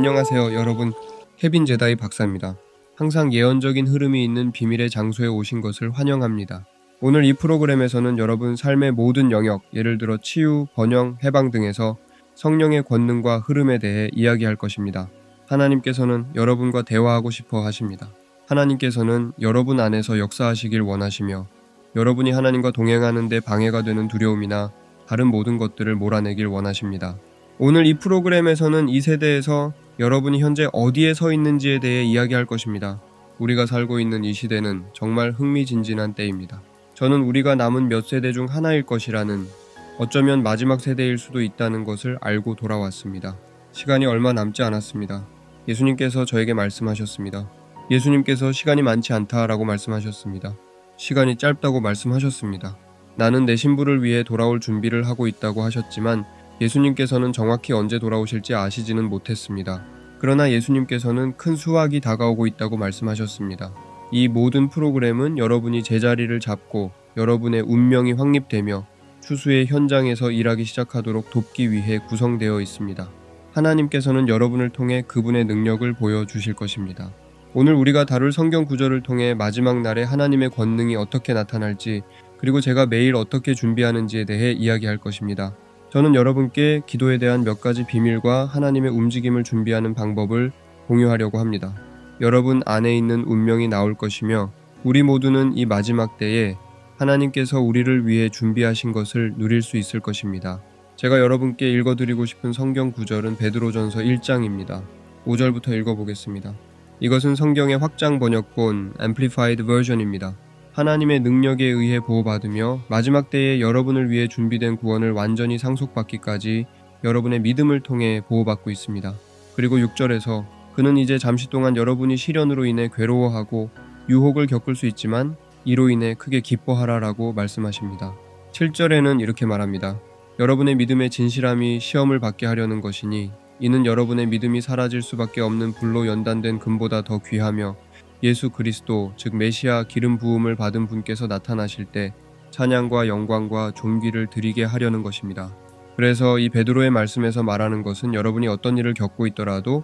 안녕하세요 여러분, 케빈 제다이 박사입니다. 항상 예언적인 흐름이 있는 비밀의 장소에 오신 것을 환영합니다. 오늘 이 프로그램에서는 여러분 삶의 모든 영역, 예를 들어 치유, 번영, 해방 등에서 성령의 권능과 흐름에 대해 이야기할 것입니다. 하나님께서는 여러분과 대화하고 싶어 하십니다. 하나님께서는 여러분 안에서 역사하시길 원하시며 여러분이 하나님과 동행하는 데 방해가 되는 두려움이나 다른 모든 것들을 몰아내길 원하십니다. 오늘 이 프로그램에서는 이 세대에서 여러분이 현재 어디에 서 있는지에 대해 이야기할 것입니다. 우리가 살고 있는 이 시대는 정말 흥미진진한 때입니다. 저는 우리가 남은 몇 세대 중 하나일 것이라는, 어쩌면 마지막 세대일 수도 있다는 것을 알고 돌아왔습니다. 시간이 얼마 남지 않았습니다. 예수님께서 저에게 말씀하셨습니다. 예수님께서 시간이 많지 않다라고 말씀하셨습니다. 시간이 짧다고 말씀하셨습니다. 나는 내 신부를 위해 돌아올 준비를 하고 있다고 하셨지만 예수님께서는 정확히 언제 돌아오실지 아시지는 못했습니다. 그러나 예수님께서는 큰 수확이 다가오고 있다고 말씀하셨습니다. 이 모든 프로그램은 여러분이 제자리를 잡고 여러분의 운명이 확립되며 추수의 현장에서 일하기 시작하도록 돕기 위해 구성되어 있습니다. 하나님께서는 여러분을 통해 그분의 능력을 보여주실 것입니다. 오늘 우리가 다룰 성경 구절을 통해 마지막 날에 하나님의 권능이 어떻게 나타날지, 그리고 제가 매일 어떻게 준비하는지에 대해 이야기할 것입니다. 저는 여러분께 기도에 대한 몇 가지 비밀과 하나님의 움직임을 준비하는 방법을 공유하려고 합니다. 여러분 안에 있는 운명이 나올 것이며 우리 모두는 이 마지막 때에 하나님께서 우리를 위해 준비하신 것을 누릴 수 있을 것입니다. 제가 여러분께 읽어드리고 싶은 성경 구절은 베드로전서 1장입니다. 5절부터 읽어보겠습니다. 이것은 성경의 확장 번역본 Amplified Version입니다. 하나님의 능력에 의해 보호받으며 마지막 때에 여러분을 위해 준비된 구원을 완전히 상속받기까지 여러분의 믿음을 통해 보호받고 있습니다. 그리고 6절에서 그는 이제 잠시 동안 여러분이 시련으로 인해 괴로워하고 유혹을 겪을 수 있지만 이로 인해 크게 기뻐하라라고 말씀하십니다. 7절에는 이렇게 말합니다. 여러분의 믿음의 진실함이 시험을 받게 하려는 것이니 이는 여러분의 믿음이 사라질 수밖에 없는 불로 연단된 금보다 더 귀하며 예수 그리스도 즉 메시아 기름 부음을 받은 분께서 나타나실 때 찬양과 영광과 존귀를 드리게 하려는 것입니다. 그래서 이 베드로의 말씀에서 말하는 것은 여러분이 어떤 일을 겪고 있더라도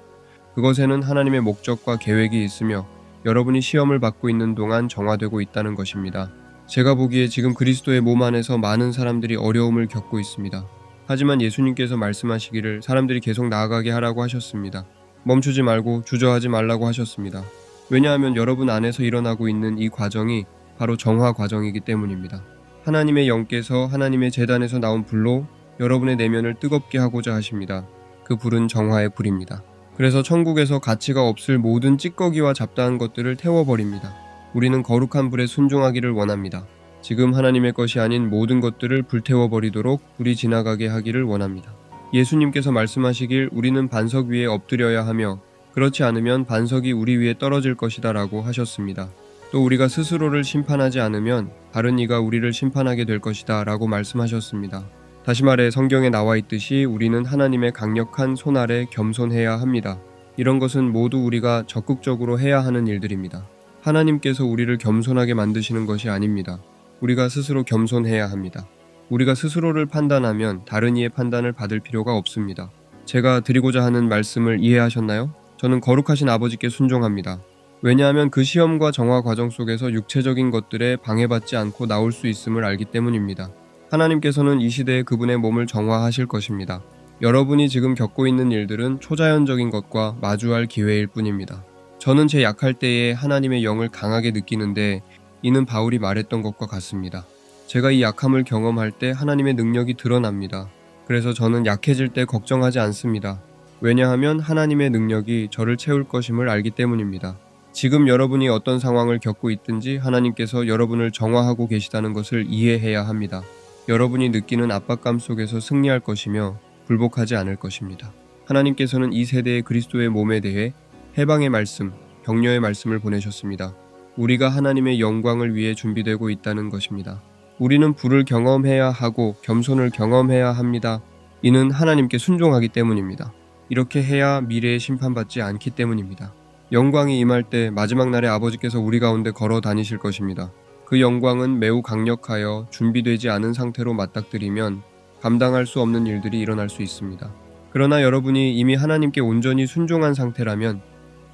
그것에는 하나님의 목적과 계획이 있으며 여러분이 시험을 받고 있는 동안 정화되고 있다는 것입니다. 제가 보기에 지금 그리스도의 몸 안에서 많은 사람들이 어려움을 겪고 있습니다. 하지만 예수님께서 말씀하시기를 사람들이 계속 나아가게 하라고 하셨습니다. 멈추지 말고 주저하지 말라고 하셨습니다. 왜냐하면 여러분 안에서 일어나고 있는 이 과정이 바로 정화 과정이기 때문입니다. 하나님의 영께서 하나님의 제단에서 나온 불로 여러분의 내면을 뜨겁게 하고자 하십니다. 그 불은 정화의 불입니다. 그래서 천국에서 가치가 없을 모든 찌꺼기와 잡다한 것들을 태워버립니다. 우리는 거룩한 불에 순종하기를 원합니다. 지금 하나님의 것이 아닌 모든 것들을 불태워버리도록 불이 지나가게 하기를 원합니다. 예수님께서 말씀하시길 우리는 반석 위에 엎드려야 하며 그렇지 않으면 반석이 우리 위에 떨어질 것이다 라고 하셨습니다. 또 우리가 스스로를 심판하지 않으면 다른 이가 우리를 심판하게 될 것이다 라고 말씀하셨습니다. 다시 말해 성경에 나와 있듯이 우리는 하나님의 강력한 손 아래 겸손해야 합니다. 이런 것은 모두 우리가 적극적으로 해야 하는 일들입니다. 하나님께서 우리를 겸손하게 만드시는 것이 아닙니다. 우리가 스스로 겸손해야 합니다. 우리가 스스로를 판단하면 다른 이의 판단을 받을 필요가 없습니다. 제가 드리고자 하는 말씀을 이해하셨나요? 저는 거룩하신 아버지께 순종합니다. 왜냐하면 그 시험과 정화 과정 속에서 육체적인 것들에 방해받지 않고 나올 수 있음을 알기 때문입니다. 하나님께서는 이 시대에 그분의 몸을 정화하실 것입니다. 여러분이 지금 겪고 있는 일들은 초자연적인 것과 마주할 기회일 뿐입니다. 저는 제 약할 때에 하나님의 영을 강하게 느끼는데 이는 바울이 말했던 것과 같습니다. 제가 이 약함을 경험할 때 하나님의 능력이 드러납니다. 그래서 저는 약해질 때 걱정하지 않습니다. 왜냐하면 하나님의 능력이 저를 채울 것임을 알기 때문입니다. 지금 여러분이 어떤 상황을 겪고 있든지 하나님께서 여러분을 정화하고 계시다는 것을 이해해야 합니다. 여러분이 느끼는 압박감 속에서 승리할 것이며 굴복하지 않을 것입니다. 하나님께서는 이 세대의 그리스도의 몸에 대해 해방의 말씀, 격려의 말씀을 보내셨습니다. 우리가 하나님의 영광을 위해 준비되고 있다는 것입니다. 우리는 불을 경험해야 하고 겸손을 경험해야 합니다. 이는 하나님께 순종하기 때문입니다. 이렇게 해야 미래에 심판받지 않기 때문입니다. 영광이 임할 때 마지막 날에 아버지께서 우리 가운데 걸어 다니실 것입니다. 그 영광은 매우 강력하여 준비되지 않은 상태로 맞닥뜨리면 감당할 수 없는 일들이 일어날 수 있습니다. 그러나 여러분이 이미 하나님께 온전히 순종한 상태라면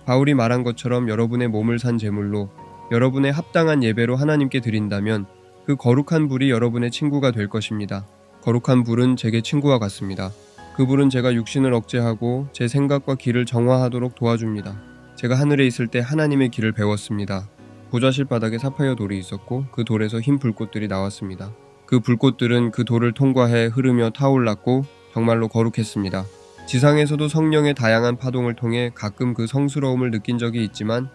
바울이 말한 것처럼 여러분의 몸을 산 제물로 여러분의 합당한 예배로 하나님께 드린다면 그 거룩한 불이 여러분의 친구가 될 것입니다. 거룩한 불은 제게 친구와 같습니다. 그 불은 제가 육신을 억제하고 제 생각과 길을 정화하도록 도와줍니다. 제가 하늘에 있을 때 하나님의 길을 배웠습니다. 보좌실 바닥에 사파이어 돌이 있었고 그 돌에서 흰 불꽃들이 나왔습니다. 그 불꽃들은 그 돌을 통과해 흐르며 타올랐고 정말로 거룩했습니다. 지상에서도 성령의 다양한 파동을 통해 가끔 그 성스러움을 느낀 적이 있지만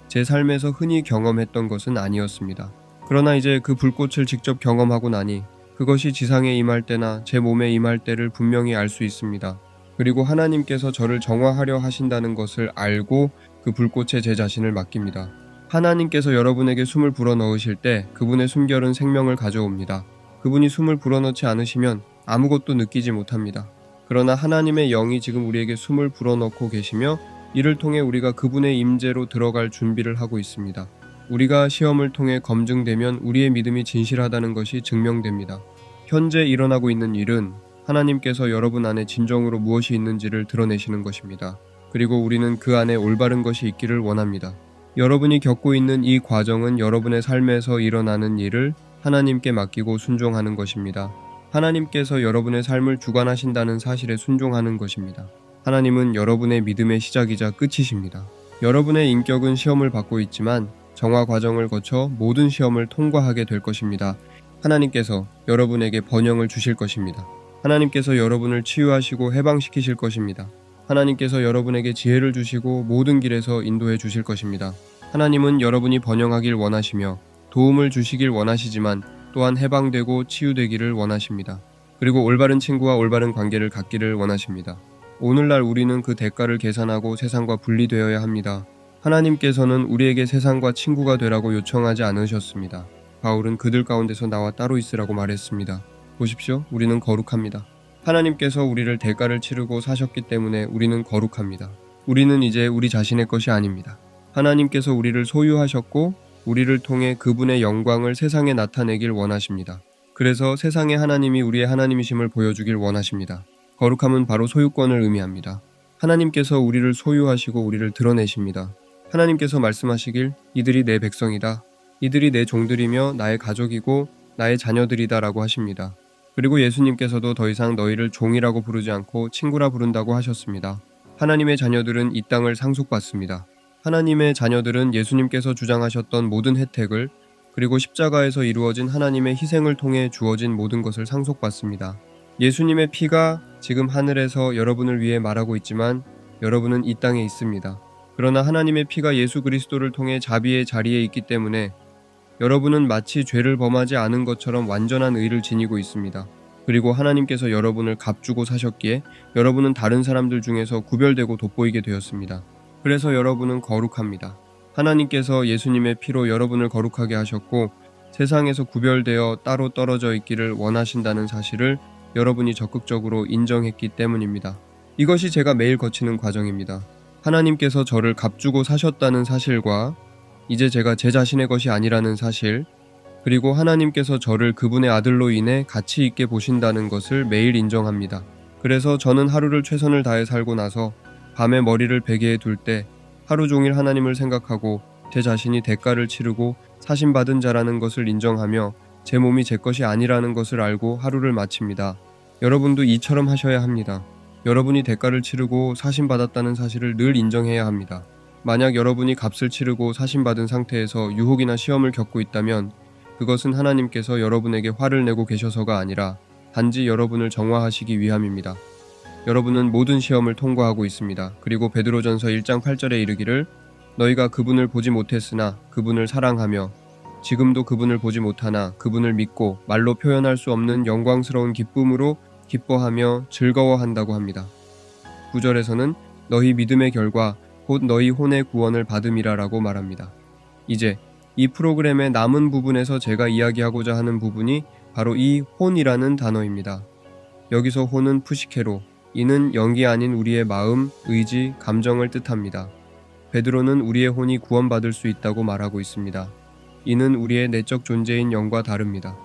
제 삶에서 흔히 경험했던 것은 아니었습니다. 그러나 이제 그 불꽃을 직접 경험하고 나니 그것이 지상에 임할 때나 제 몸에 임할 때를 분명히 알 수 있습니다. 그리고 하나님께서 저를 정화하려 하신다는 것을 알고 그 불꽃에 제 자신을 맡깁니다. 하나님께서 여러분에게 숨을 불어넣으실 때 그분의 숨결은 생명을 가져옵니다. 그분이 숨을 불어넣지 않으시면 아무것도 느끼지 못합니다. 그러나 하나님의 영이 지금 우리에게 숨을 불어넣고 계시며 이를 통해 우리가 그분의 임재로 들어갈 준비를 하고 있습니다. 우리가 시험을 통해 검증되면 우리의 믿음이 진실하다는 것이 증명됩니다. 현재 일어나고 있는 일은 하나님께서 여러분 안에 진정으로 무엇이 있는지를 드러내시는 것입니다. 그리고 우리는 그 안에 올바른 것이 있기를 원합니다. 여러분이 겪고 있는 이 과정은 여러분의 삶에서 일어나는 일을 하나님께 맡기고 순종하는 것입니다. 하나님께서 여러분의 삶을 주관하신다는 사실에 순종하는 것입니다. 하나님은 여러분의 믿음의 시작이자 끝이십니다. 여러분의 인격은 시험을 받고 있지만 정화 과정을 거쳐 모든 시험을 통과하게 될 것입니다. 하나님께서 여러분에게 번영을 주실 것입니다. 하나님께서 여러분을 치유하시고 해방시키실 것입니다. 하나님께서 여러분에게 지혜를 주시고 모든 길에서 인도해 주실 것입니다. 하나님은 여러분이 번영하길 원하시며 도움을 주시길 원하시지만 또한 해방되고 치유되기를 원하십니다. 그리고 올바른 친구와 올바른 관계를 갖기를 원하십니다. 오늘날 우리는 그 대가를 계산하고 세상과 분리되어야 합니다. 하나님께서는 우리에게 세상과 친구가 되라고 요청하지 않으셨습니다. 바울은 그들 가운데서 나와 따로 있으라고 말했습니다. 보십시오. 우리는 거룩합니다. 하나님께서 우리를 대가를 치르고 사셨기 때문에 우리는 거룩합니다. 우리는 이제 우리 자신의 것이 아닙니다. 하나님께서 우리를 소유하셨고 우리를 통해 그분의 영광을 세상에 나타내길 원하십니다. 그래서 세상에 하나님이 우리의 하나님이심을 보여주길 원하십니다. 거룩함은 바로 소유권을 의미합니다. 하나님께서 우리를 소유하시고 우리를 드러내십니다. 하나님께서 말씀하시길 이들이 내 백성이다. 이들이 내 종들이며 나의 가족이고 나의 자녀들이다 라고 하십니다. 그리고 예수님께서도 더 이상 너희를 종이라고 부르지 않고 친구라 부른다고 하셨습니다. 하나님의 자녀들은 이 땅을 상속받습니다. 하나님의 자녀들은 예수님께서 주장하셨던 모든 혜택을 그리고 십자가에서 이루어진 하나님의 희생을 통해 주어진 모든 것을 상속받습니다. 예수님의 피가 지금 하늘에서 여러분을 위해 말하고 있지만 여러분은 이 땅에 있습니다. 그러나 하나님의 피가 예수 그리스도를 통해 자비의 자리에 있기 때문에 여러분은 마치 죄를 범하지 않은 것처럼 완전한 의를 지니고 있습니다. 그리고 하나님께서 여러분을 값주고 사셨기에 여러분은 다른 사람들 중에서 구별되고 돋보이게 되었습니다. 그래서 여러분은 거룩합니다. 하나님께서 예수님의 피로 여러분을 거룩하게 하셨고 세상에서 구별되어 따로 떨어져 있기를 원하신다는 사실을 여러분이 적극적으로 인정했기 때문입니다. 이것이 제가 매일 거치는 과정입니다. 하나님께서 저를 값주고 사셨다는 사실과 이제 제가 제 자신의 것이 아니라는 사실, 그리고 하나님께서 저를 그분의 아들로 인해 가치 있게 보신다는 것을 매일 인정합니다. 그래서 저는 하루를 최선을 다해 살고 나서 밤에 머리를 베개에 둘 때 하루 종일 하나님을 생각하고 제 자신이 대가를 치르고 사심받은 자라는 것을 인정하며 제 몸이 제 것이 아니라는 것을 알고 하루를 마칩니다. 여러분도 이처럼 하셔야 합니다. 여러분이 대가를 치르고 사심받았다는 사실을 늘 인정해야 합니다. 만약 여러분이 값을 치르고 사심받은 상태에서 유혹이나 시험을 겪고 있다면 그것은 하나님께서 여러분에게 화를 내고 계셔서가 아니라 단지 여러분을 정화하시기 위함입니다. 여러분은 모든 시험을 통과하고 있습니다. 그리고 베드로전서 1장 8절에 이르기를 너희가 그분을 보지 못했으나 그분을 사랑하며 지금도 그분을 보지 못하나 그분을 믿고 말로 표현할 수 없는 영광스러운 기쁨으로 기뻐하며 즐거워한다고 합니다. 9절에서는 너희 믿음의 결과 곧 너희 혼의 구원을 받음이라 라고 말합니다. 이제 이 프로그램의 남은 부분에서 제가 이야기하고자 하는 부분이 바로 이 혼이라는 단어입니다. 여기서 혼은 푸시케로, 이는 영이 아닌 우리의 마음, 의지, 감정을 뜻합니다. 베드로는 우리의 혼이 구원받을 수 있다고 말하고 있습니다. 이는 우리의 내적 존재인 영과 다릅니다.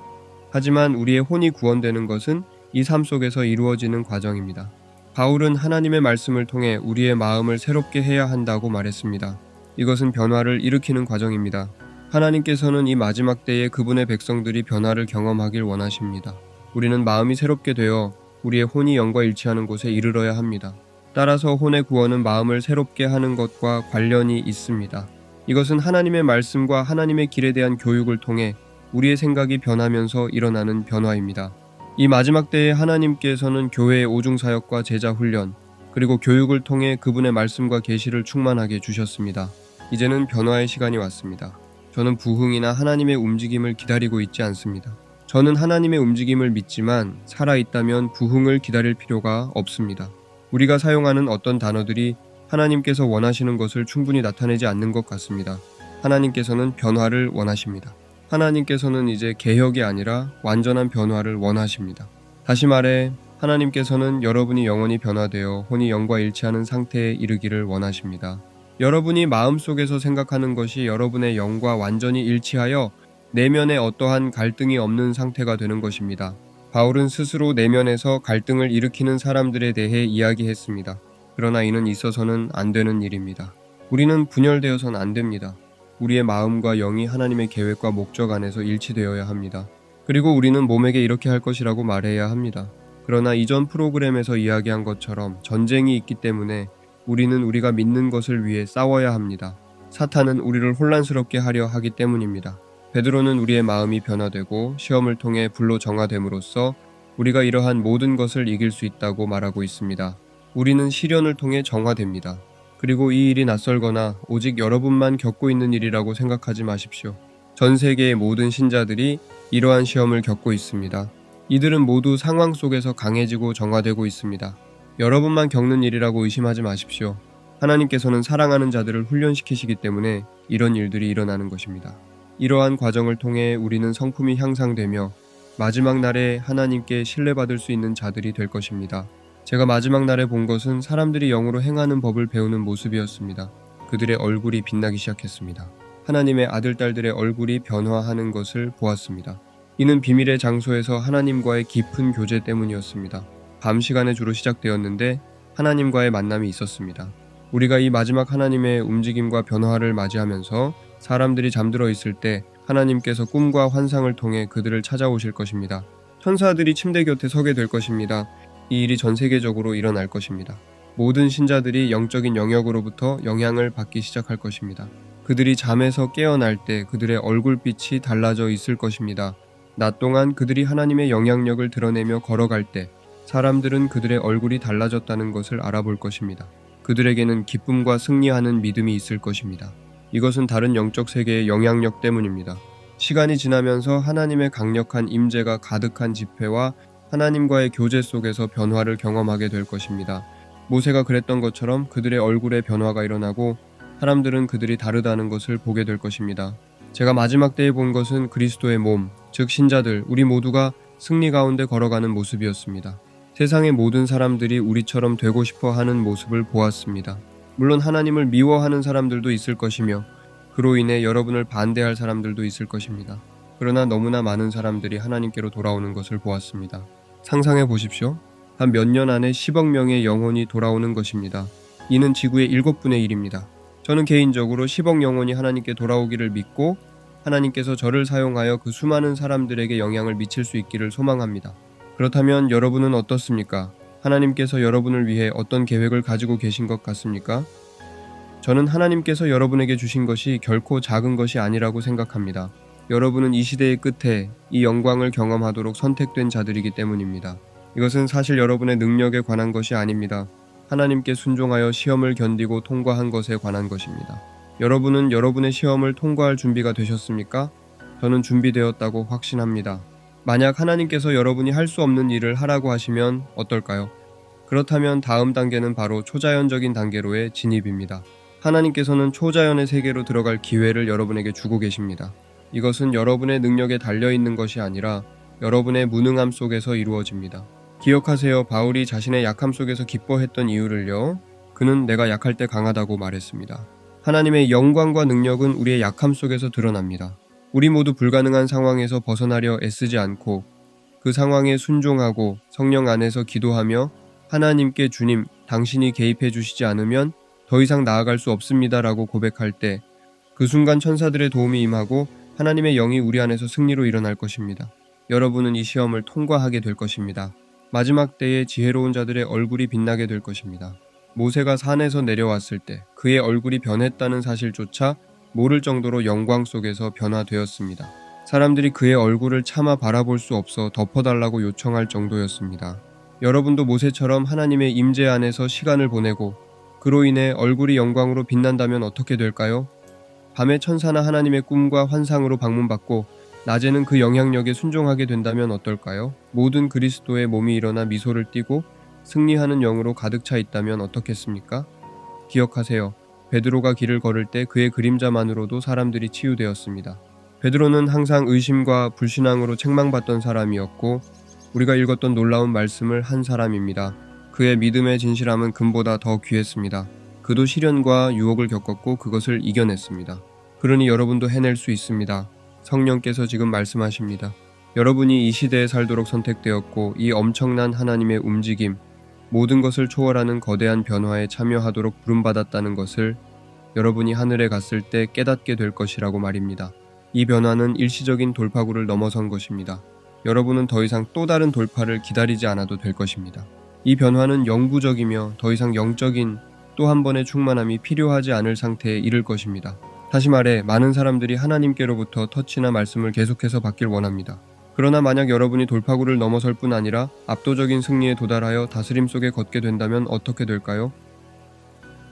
하지만 우리의 혼이 구원되는 것은 이 삶 속에서 이루어지는 과정입니다. 바울은 하나님의 말씀을 통해 우리의 마음을 새롭게 해야 한다고 말했습니다. 이것은 변화를 일으키는 과정입니다. 하나님께서는 이 마지막 때에 그분의 백성들이 변화를 경험하길 원하십니다. 우리는 마음이 새롭게 되어 우리의 혼이 영과 일치하는 곳에 이르러야 합니다. 따라서 혼의 구원은 마음을 새롭게 하는 것과 관련이 있습니다. 이것은 하나님의 말씀과 하나님의 길에 대한 교육을 통해 우리의 생각이 변하면서 일어나는 변화입니다. 이 마지막 때에 하나님께서는 교회의 오중사역과 제자 훈련, 그리고 교육을 통해 그분의 말씀과 계시를 충만하게 주셨습니다. 이제는 변화의 시간이 왔습니다. 저는 부흥이나 하나님의 움직임을 기다리고 있지 않습니다. 저는 하나님의 움직임을 믿지만 살아있다면 부흥을 기다릴 필요가 없습니다. 우리가 사용하는 어떤 단어들이 하나님께서 원하시는 것을 충분히 나타내지 않는 것 같습니다. 하나님께서는 변화를 원하십니다. 하나님께서는 이제 개혁이 아니라 완전한 변화를 원하십니다. 다시 말해 하나님께서는 여러분이 영원히 변화되어 혼이 영과 일치하는 상태에 이르기를 원하십니다. 여러분이 마음속에서 생각하는 것이 여러분의 영과 완전히 일치하여 내면에 어떠한 갈등이 없는 상태가 되는 것입니다. 바울은 스스로 내면에서 갈등을 일으키는 사람들에 대해 이야기했습니다. 그러나 이는 있어서는 안 되는 일입니다. 우리는 분열되어서는 안 됩니다. 우리의 마음과 영이 하나님의 계획과 목적 안에서 일치되어야 합니다. 그리고 우리는 몸에게 이렇게 할 것이라고 말해야 합니다. 그러나 이전 프로그램에서 이야기한 것처럼 전쟁이 있기 때문에 우리는 우리가 믿는 것을 위해 싸워야 합니다. 사탄은 우리를 혼란스럽게 하려 하기 때문입니다. 베드로는 우리의 마음이 변화되고 시험을 통해 불로 정화됨으로써 우리가 이러한 모든 것을 이길 수 있다고 말하고 있습니다. 우리는 시련을 통해 정화됩니다. 그리고 이 일이 낯설거나 오직 여러분만 겪고 있는 일이라고 생각하지 마십시오. 전 세계의 모든 신자들이 이러한 시험을 겪고 있습니다. 이들은 모두 상황 속에서 강해지고 정화되고 있습니다. 여러분만 겪는 일이라고 의심하지 마십시오. 하나님께서는 사랑하는 자들을 훈련시키시기 때문에 이런 일들이 일어나는 것입니다. 이러한 과정을 통해 우리는 성품이 향상되며 마지막 날에 하나님께 신뢰받을 수 있는 자들이 될 것입니다. 제가 마지막 날에 본 것은 사람들이 영으로 행하는 법을 배우는 모습이었습니다. 그들의 얼굴이 빛나기 시작했습니다. 하나님의 아들, 딸들의 얼굴이 변화하는 것을 보았습니다. 이는 비밀의 장소에서 하나님과의 깊은 교제 때문이었습니다. 밤 시간에 주로 시작되었는데 하나님과의 만남이 있었습니다. 우리가 이 마지막 하나님의 움직임과 변화를 맞이하면서 사람들이 잠들어 있을 때 하나님께서 꿈과 환상을 통해 그들을 찾아오실 것입니다. 천사들이 침대 곁에 서게 될 것입니다. 이 일이 전 세계적으로 일어날 것입니다. 모든 신자들이 영적인 영역으로부터 영향을 받기 시작할 것입니다. 그들이 잠에서 깨어날 때 그들의 얼굴빛이 달라져 있을 것입니다. 낮 동안 그들이 하나님의 영향력을 드러내며 걸어갈 때 사람들은 그들의 얼굴이 달라졌다는 것을 알아볼 것입니다. 그들에게는 기쁨과 승리하는 믿음이 있을 것입니다. 이것은 다른 영적 세계의 영향력 때문입니다. 시간이 지나면서 하나님의 강력한 임재가 가득한 집회와 하나님과의 교제 속에서 변화를 경험하게 될 것입니다. 모세가 그랬던 것처럼 그들의 얼굴에 변화가 일어나고 사람들은 그들이 다르다는 것을 보게 될 것입니다. 제가 마지막 때에 본 것은 그리스도의 몸, 즉 신자들, 우리 모두가 승리 가운데 걸어가는 모습이었습니다. 세상의 모든 사람들이 우리처럼 되고 싶어 하는 모습을 보았습니다. 물론 하나님을 미워하는 사람들도 있을 것이며 그로 인해 여러분을 반대할 사람들도 있을 것입니다. 그러나 너무나 많은 사람들이 하나님께로 돌아오는 것을 보았습니다. 상상해 보십시오. 한 몇 년 안에 10억 명의 영혼이 돌아오는 것입니다. 이는 지구의 7분의 1입니다. 저는 개인적으로 10억 영혼이 하나님께 돌아오기를 믿고 하나님께서 저를 사용하여 그 수많은 사람들에게 영향을 미칠 수 있기를 소망합니다. 그렇다면 여러분은 어떻습니까? 하나님께서 여러분을 위해 어떤 계획을 가지고 계신 것 같습니까? 저는 하나님께서 여러분에게 주신 것이 결코 작은 것이 아니라고 생각합니다. 여러분은 이 시대의 끝에 이 영광을 경험하도록 선택된 자들이기 때문입니다. 이것은 사실 여러분의 능력에 관한 것이 아닙니다. 하나님께 순종하여 시험을 견디고 통과한 것에 관한 것입니다. 여러분은 여러분의 시험을 통과할 준비가 되셨습니까? 저는 준비되었다고 확신합니다. 만약 하나님께서 여러분이 할 수 없는 일을 하라고 하시면 어떨까요? 그렇다면 다음 단계는 바로 초자연적인 단계로의 진입입니다. 하나님께서는 초자연의 세계로 들어갈 기회를 여러분에게 주고 계십니다. 이것은 여러분의 능력에 달려있는 것이 아니라 여러분의 무능함 속에서 이루어집니다. 기억하세요. 바울이 자신의 약함 속에서 기뻐했던 이유를요. 그는 내가 약할 때 강하다고 말했습니다. 하나님의 영광과 능력은 우리의 약함 속에서 드러납니다. 우리 모두 불가능한 상황에서 벗어나려 애쓰지 않고 그 상황에 순종하고 성령 안에서 기도하며 하나님께 주님, 당신이 개입해 주시지 않으면 더 이상 나아갈 수 없습니다라고 고백할 때 그 순간 천사들의 도움이 임하고 하나님의 영이 우리 안에서 승리로 일어날 것입니다. 여러분은 이 시험을 통과하게 될 것입니다. 마지막 때에 지혜로운 자들의 얼굴이 빛나게 될 것입니다. 모세가 산에서 내려왔을 때 그의 얼굴이 변했다는 사실조차 모를 정도로 영광 속에서 변화되었습니다. 사람들이 그의 얼굴을 차마 바라볼 수 없어 덮어달라고 요청할 정도였습니다. 여러분도 모세처럼 하나님의 임재 안에서 시간을 보내고 그로 인해 얼굴이 영광으로 빛난다면 어떻게 될까요? 밤에 천사나 하나님의 꿈과 환상으로 방문받고 낮에는 그 영향력에 순종하게 된다면 어떨까요? 모든 그리스도의 몸이 일어나 미소를 띠고 승리하는 영으로 가득 차 있다면 어떻겠습니까? 기억하세요. 베드로가 길을 걸을 때 그의 그림자만으로도 사람들이 치유되었습니다. 베드로는 항상 의심과 불신앙으로 책망받던 사람이었고 우리가 읽었던 놀라운 말씀을 한 사람입니다. 그의 믿음의 진실함은 금보다 더 귀했습니다. 그도 시련과 유혹을 겪었고 그것을 이겨냈습니다. 그러니 여러분도 해낼 수 있습니다. 성령께서 지금 말씀하십니다. 여러분이 이 시대에 살도록 선택되었고 이 엄청난 하나님의 움직임, 모든 것을 초월하는 거대한 변화에 참여하도록 부름받았다는 것을 여러분이 하늘에 갔을 때 깨닫게 될 것이라고 말입니다. 이 변화는 일시적인 돌파구를 넘어선 것입니다. 여러분은 더 이상 또 다른 돌파를 기다리지 않아도 될 것입니다. 이 변화는 영구적이며 더 이상 영적인 또 한 번의 충만함이 필요하지 않을 상태에 이를 것입니다. 다시 말해 많은 사람들이 하나님께로부터 터치나 말씀을 계속해서 받길 원합니다. 그러나 만약 여러분이 돌파구를 넘어설 뿐 아니라 압도적인 승리에 도달하여 다스림 속에 걷게 된다면 어떻게 될까요?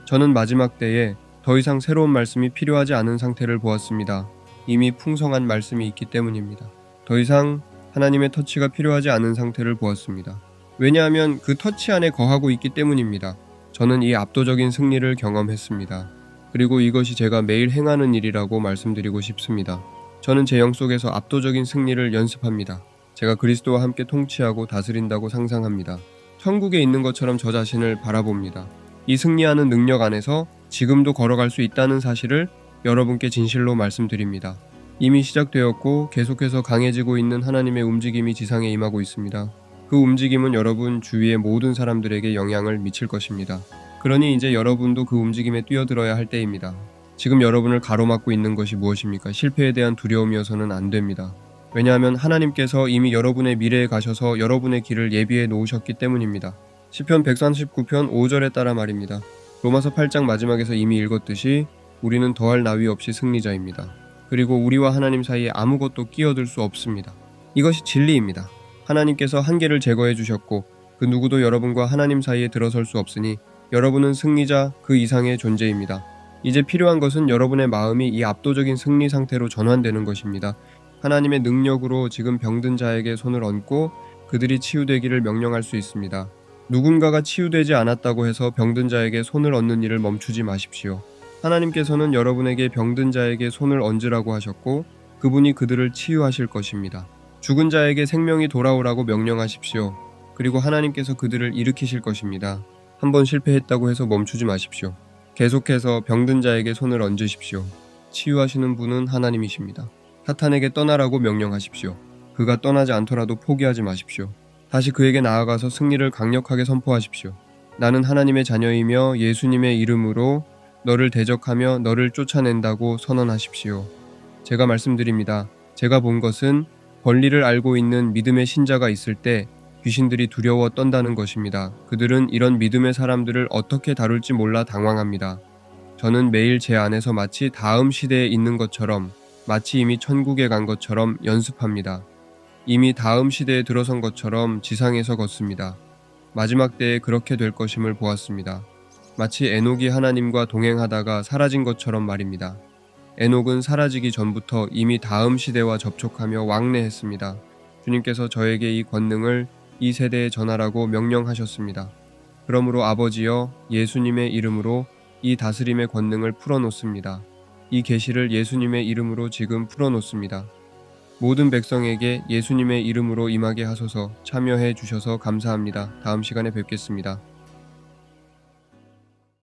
저는 마지막 때에 더 이상 새로운 말씀이 필요하지 않은 상태를 보았습니다. 이미 풍성한 말씀이 있기 때문입니다. 더 이상 하나님의 터치가 필요하지 않은 상태를 보았습니다. 왜냐하면 그 터치 안에 거하고 있기 때문입니다. 저는 이 압도적인 승리를 경험했습니다. 그리고 이것이 제가 매일 행하는 일이라고 말씀드리고 싶습니다. 저는 제 영 속에서 압도적인 승리를 연습합니다. 제가 그리스도와 함께 통치하고 다스린다고 상상합니다. 천국에 있는 것처럼 저 자신을 바라봅니다. 이 승리하는 능력 안에서 지금도 걸어갈 수 있다는 사실을 여러분께 진실로 말씀드립니다. 이미 시작되었고 계속해서 강해지고 있는 하나님의 움직임이 지상에 임하고 있습니다. 그 움직임은 여러분 주위의 모든 사람들에게 영향을 미칠 것입니다. 그러니 이제 여러분도 그 움직임에 뛰어들어야 할 때입니다. 지금 여러분을 가로막고 있는 것이 무엇입니까? 실패에 대한 두려움이어서는 안 됩니다. 왜냐하면 하나님께서 이미 여러분의 미래에 가셔서 여러분의 길을 예비해 놓으셨기 때문입니다. 시편 139편 5절에 따라 말입니다. 로마서 8장 마지막에서 이미 읽었듯이 우리는 더할 나위 없이 승리자입니다. 그리고 우리와 하나님 사이에 아무것도 끼어들 수 없습니다. 이것이 진리입니다. 하나님께서 한계를 제거해 주셨고 그 누구도 여러분과 하나님 사이에 들어설 수 없으니 여러분은 승리자 그 이상의 존재입니다. 이제 필요한 것은 여러분의 마음이 이 압도적인 승리 상태로 전환되는 것입니다. 하나님의 능력으로 지금 병든 자에게 손을 얹고 그들이 치유되기를 명령할 수 있습니다. 누군가가 치유되지 않았다고 해서 병든 자에게 손을 얹는 일을 멈추지 마십시오. 하나님께서는 여러분에게 병든 자에게 손을 얹으라고 하셨고 그분이 그들을 치유하실 것입니다. 죽은 자에게 생명이 돌아오라고 명령하십시오. 그리고 하나님께서 그들을 일으키실 것입니다. 한번 실패했다고 해서 멈추지 마십시오. 계속해서 병든 자에게 손을 얹으십시오. 치유하시는 분은 하나님이십니다. 사탄에게 떠나라고 명령하십시오. 그가 떠나지 않더라도 포기하지 마십시오. 다시 그에게 나아가서 승리를 강력하게 선포하십시오. 나는 하나님의 자녀이며 예수님의 이름으로 너를 대적하며 너를 쫓아낸다고 선언하십시오. 제가 말씀드립니다. 제가 본 것은 권리를 알고 있는 믿음의 신자가 있을 때 귀신들이 두려워 떤다는 것입니다. 그들은 이런 믿음의 사람들을 어떻게 다룰지 몰라 당황합니다. 저는 매일 제 안에서 마치 다음 시대에 있는 것처럼, 마치 이미 천국에 간 것처럼 연습합니다. 이미 다음 시대에 들어선 것처럼 지상에서 걷습니다. 마지막 때에 그렇게 될 것임을 보았습니다. 마치 에녹이 하나님과 동행하다가 사라진 것처럼 말입니다. 에녹은 사라지기 전부터 이미 다음 시대와 접촉하며 왕래했습니다. 주님께서 저에게 이 권능을 이 세대에 전하라고 명령하셨습니다. 그러므로 아버지여 예수님의 이름으로 이 다스림의 권능을 풀어놓습니다. 이 계시를 예수님의 이름으로 지금 풀어놓습니다. 모든 백성에게 예수님의 이름으로 임하게 하소서. 참여해 주셔서 감사합니다. 다음 시간에 뵙겠습니다.